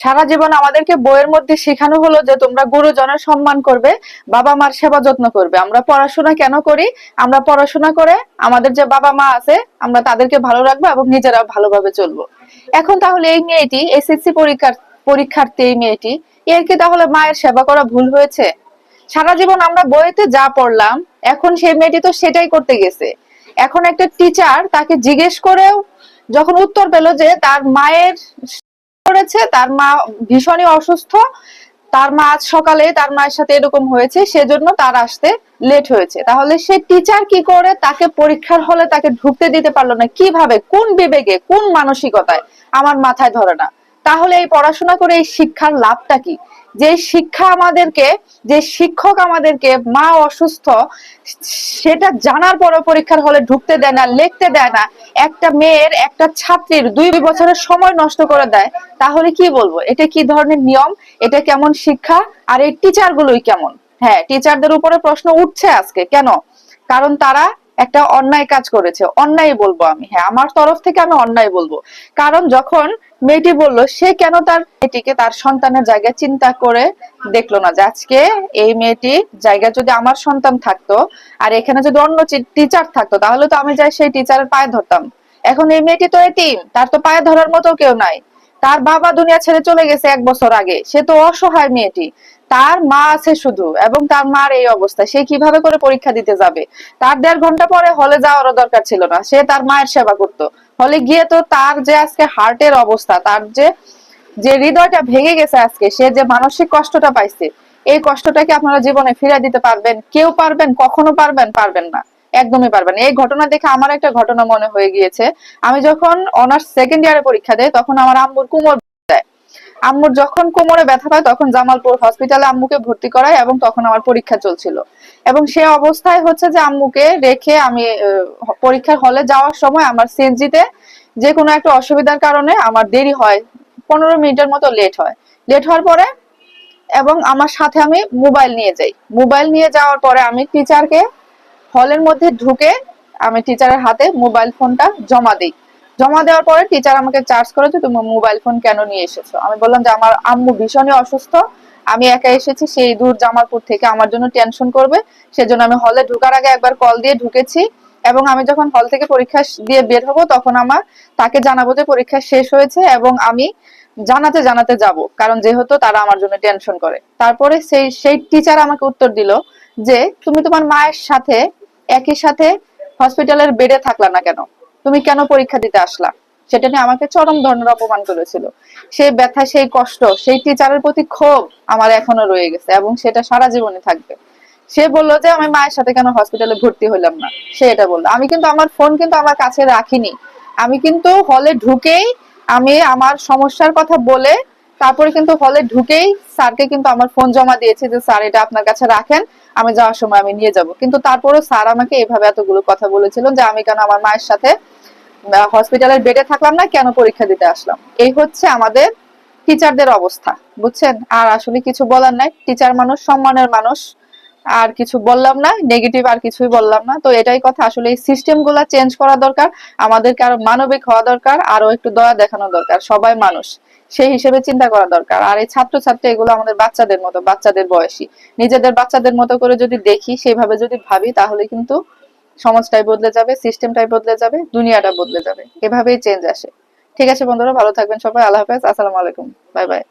সারা জীবন আমাদেরকে বইয়ের মধ্যে শেখানো হলো যে তোমরা গুরুজনের সম্মান করবে, বাবা মার সেবা যত্ন করবে। আমরা পড়াশোনা কেন করি? আমরা পড়াশোনা করে আমাদের যে বাবা মা আছে আমরা তাদেরকে ভালো রাখবো এবং নিজেরা ভালোভাবে চলবো। এখন তাহলে এই মেয়েটি এসএসসি পরীক্ষার্থী, এই মেয়েটি, এর কি তাহলে মায়ের সেবা করা ভুল হয়েছে? সারা জীবন আমরা বইতে যা পড়লাম, এখন সেই মেয়েটি তো সেটাই করতে গেছে। এখন একটা টিচার তাকে জিজ্ঞেস করেও যখন উত্তর পেল যে তার মায়ের করেছে, তার মা ভীষণই অসুস্থ, তার মা আজ সকালে তার মায়ের সাথে এরকম হয়েছে, সেজন্য তার আসতে লেট হয়েছে, তাহলে সে টিচার কি করে তাকে পরীক্ষার হলে তাকে ঢুকতে দিতে পারলো না? কিভাবে, কোন বিবেকে, কোন মানসিকতায়? আমার মাথায় ধরে না। তাহলে এই পড়াশোনা করে এই শিক্ষার লাভটা কি? যে শিক্ষা আমাদেরকে, যে শিক্ষক আমাদেরকে মা অসুস্থ সেটা জানার পরও পরীক্ষার হলে ঢুকতে দেয় না, লিখতে দেয় না, একটা মেয়ের, একটা ছাত্রীর 2 বছরের সময় নষ্ট করে দেয়, তাহলে কি বলবো? এটা কি ধরনের নিয়ম? এটা কেমন শিক্ষা? আর এই টিচার গুলোই কেমন? হ্যাঁ, টিচারদের উপরে প্রশ্ন উঠছে আজকে। কেন? কারণ তারা একটা অন্যায় কাজ করেছে। অন্যায় বলবো আমি, হ্যাঁ, আমার তরফ থেকে আমি অন্যায় বলবো। কারণ যখন মেয়েটি বললো সে কেন তার মেয়েটিকে, তার সন্তানের জায়গায় চিন্তা করে দেখলো না যে আজকে এই মেয়েটির জায়গায় যদি আমার সন্তান থাকতো আর এখানে যদি অন্য টিচার থাকতো তাহলে তো আমি যাই সেই টিচারের পায়ে ধরতাম। এখন এই মেয়েটি তো এতিম, তার তো পায়ে ধরার মতো কেউ নাই। তার বাবা দুনিয়া ছেড়ে চলে গেছে 1 বছর আগে, সে তো অসহায় মেয়েটি। তার মা আছে শুধু, এবং তার মার এই অবস্থা, সে কিভাবে করে পরীক্ষা দিতে যাবে? তার 1.5 ঘন্টা পরে হলে যাওয়ারও দরকার ছিল না, সে তার মায়ের সেবা করতো। হলে গিয়ে তো তার যে আজকে হার্টের অবস্থা, তার যে যে হৃদয়টা ভেঙে গেছে আজকে, সে যে মানসিক কষ্টটা পাইছে, এই কষ্টটাকে আপনারা জীবনে ফিরে দিতে পারবেন? কেউ পারবেন? কখনো পারবেন? পারবেন না, একদমই পারবেন না। এই ঘটনা দেখে আমার একটা ঘটনা মনে হয়ে গিয়েছে। আমি যখন অনার্স সেকেন্ড ইয়ারে পরীক্ষা দেই তখন আমার আম্মুর কোমর দেয়। আম্মুর যখন কোমরে ব্যথা পায় তখন জামালপুর হসপিটালে আম্মুকে ভর্তি করায়, এবং তখন আমার পরীক্ষা চলছিল। এবং সে অবস্থায় হচ্ছে যে আম্মুকে রেখে আমি পরীক্ষার হলে যাওয়ার সময় আমার সিএনজিতে যে কোনো একটা অসুবিধার কারণে আমার দেরি হয়, 15 মিনিটের মতো লেট হয়। লেট হওয়ার পরে এবং আমার সাথে আমি মোবাইল নিয়ে যাই। মোবাইল নিয়ে যাওয়ার পরে আমি টিচারকে হলের মধ্যে ঢুকে আমি টিচারের হাতে মোবাইল ফোনটা জমা দিই। জমা দেওয়ার পরে টিচার আমাকে চার্জ করে যে তুমি মোবাইল ফোন কেন নিয়ে এসেছো? আমি বললাম যে আমার আম্মু ভীষণই অসুস্থ, আমি একা এসেছি সেই দূর জামালপুর থেকে, আমার জন্য টেনশন করবে, সেজন্য আমি হলে ঢোকার আগে একবার কল দিয়ে ঢুকেছি। এবং আমি যখন হল থেকে পরীক্ষা দিয়ে বের হবো তখন আমার তাকে জানাবো যে পরীক্ষা শেষ হয়েছে, এবং আমি জানাতে জানাতে যাব, কারণ যেহেতু তারা আমার জন্য টেনশন করে। তারপরে সেই টিচার আমাকে উত্তর দিল যে তুমি তোমার মায়ের সাথে একই সাথে হসপিটালের বেডে থাকলা না কেন? তুমি কেন পরীক্ষা দিতে আসলা? সেটা নিয়ে আমাকে চরম ধরনের অপমান করেছিল। সেই ব্যথা, সেই কষ্ট, সেই টিচারের প্রতি ক্ষোভ আমার এখনো রয়ে গেছে, এবং সেটা সারা জীবনে থাকবে। সে বললো যে আমি মায়ের সাথে কেন হসপিটালে ভর্তি হইলাম না, সে এটা বললো। আমি কিন্তু আমার ফোন কিন্তু আমার কাছে রাখিনি, আমি কিন্তু হলে ঢুকেই আমি আমার সমস্যার কথা বলে তারপরে কিন্তু হলে ঢুকেই স্যারকে কিন্তু আমার ফোন জমা দিয়েছি যে স্যার এটা আপনার কাছে রাখেন, আমি যাওয়ার সময় আমি নিয়ে যাব। কিন্তু তারপরেও স্যার আমাকে এভাবে এতগুলো কথা বলেছিলেন যে আমি কেন আমার মায়ের সাথে হসপিটালের বেডে থাকলাম না, কেন পরীক্ষা দিতে আসলাম। এই হচ্ছে আমাদের টিচারদের অবস্থা, বুঝছেন? আর আসলে কিছু বলার নাই, টিচার মানুষ, সম্মানের মানুষ। আর কিছু বললাম না, নেগেটিভ আর কিছুই বললাম না। তো এটাই কথা, আসলে এই সিস্টেম গুলা চেঞ্জ করা দরকার, আমাদেরকে আরো মানবিক হওয়া দরকার, আরো একটু দয়া দেখানো দরকার, সবাই মানুষ সেই হিসেবে চিন্তা করা দরকার। আর এই ছাত্রছাত্রী এগুলো আমাদের বাচ্চাদের মতো, বাচ্চাদের বয়সী, নিজেদের বাচ্চাদের মতো করে যদি দেখি, সেভাবে যদি ভাবি, তাহলে কিন্তু সমাজটাই বদলে যাবে, সিস্টেমটাই বদলে যাবে, দুনিয়াটা বদলে যাবে। এভাবেই চেঞ্জ আসে। ঠিক আছে বন্ধুরা, ভালো থাকবেন সবাই, আল্লাহ হাফেজ, আসসালামু আলাইকুম, বাই বাই।